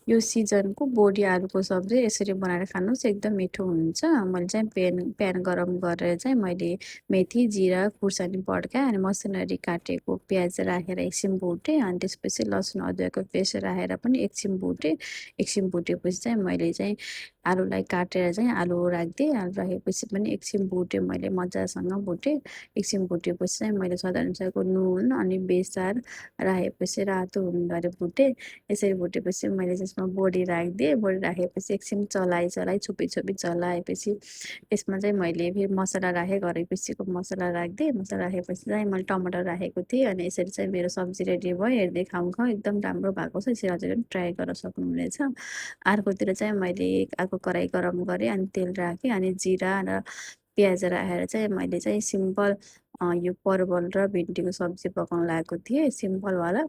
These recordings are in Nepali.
यो सिजनको बोडी आलुको सब्जी यसरी बनाएर खानुहोस्, एकदम मिठो हुन्छ। मैले चाहिँ प्यान गरम गरेर चाहिँ मैले मेथी, जिरा, खुर्सानी पड्काएँ अनि मसिनरी काटेको प्याज राखेर एकछिन भुटेँ अनि त्यसपछि लसुन अदुवाको पेस्ट राखेर पनि एकछिन भुटेँ। एकछिन भुटेपछि चाहिँ मैले चाहिँ आलुलाई काटेर चाहिँ आलु राखिदिएँ। आलु राखेपछि पनि एकछिन भुटेँ, मैले मजासँग भुटेँ। एकछिन भुटेपछि चाहिँ मैले स्वादअनुसारको नुन अनि बेसार राखेपछि रातो हुने गरी भुटेँ। यसरी भुटेपछि मैले त्यसमा बोडी राखिदिएँ। बोडी राखेपछि एकछिन चलाएँ छुपी चलाएपछि यसमा चाहिँ मैले फेरि मसला राखेँ, घरैपछिको मसला राखिदिएँ। मसला राखेपछि चाहिँ मैले टमाटर राखेको थिएँ अनि यसरी चाहिँ मेरो सब्जी रेडी भयो। हेर्दै खाउँ एकदम राम्रो भएको छ। यसरी हजुरले पनि ट्राई गर्न सक्नुहुनेछ। अर्कोतिर चाहिँ मैले अर्को कराही गरम गरेँ अनि तेल राखेँ अनि जिरा र प्याज राखेर चाहिँ मैले चाहिँ सिम्पल यो परवल र भिन्डीको सब्जी पकाउन लागेको थिएँ, सिम्पलवाला।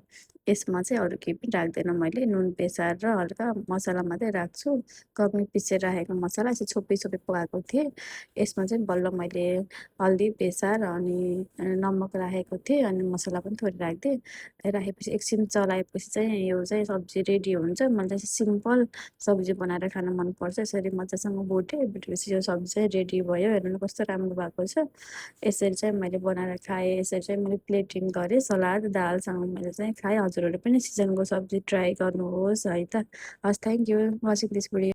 यसमा चाहिँ अरू केही पनि राख्दैन, मैले नुन बेसार र हल्का मसला मात्रै राख्छु। कमी पिसेर राखेको मसला यसो छोपी पकाएको थिएँ। यसमा चाहिँ बल्ल मैले हल्दी, बेसार अनि नमक राखेको थिएँ अनि मसला पनि थोरै राखिदिएँ। राखेपछि एकछिन चलाएपछि चाहिँ यो चाहिँ सब्जी रेडी हुन्छ। मलाई चाहिँ सिम्पल सब्जी बनाएर खान मनपर्छ। यसरी मजासँग भुटेपछि यो सब्जी चाहिँ रेडी भयो। हेर्नु न कस्तो राम्रो भएको छ। यसरी चाहिँ मैले बनाएर खाएँ। यसरी चाहिँ मैले प्लेटिङ गरेँ, सलाद दालसँग मैले चाहिँ खाएँ। हजुरहरूले पनि सिजनको सब्जी ट्राई गर्नुहोस् है त। हस्, thank you watching this video.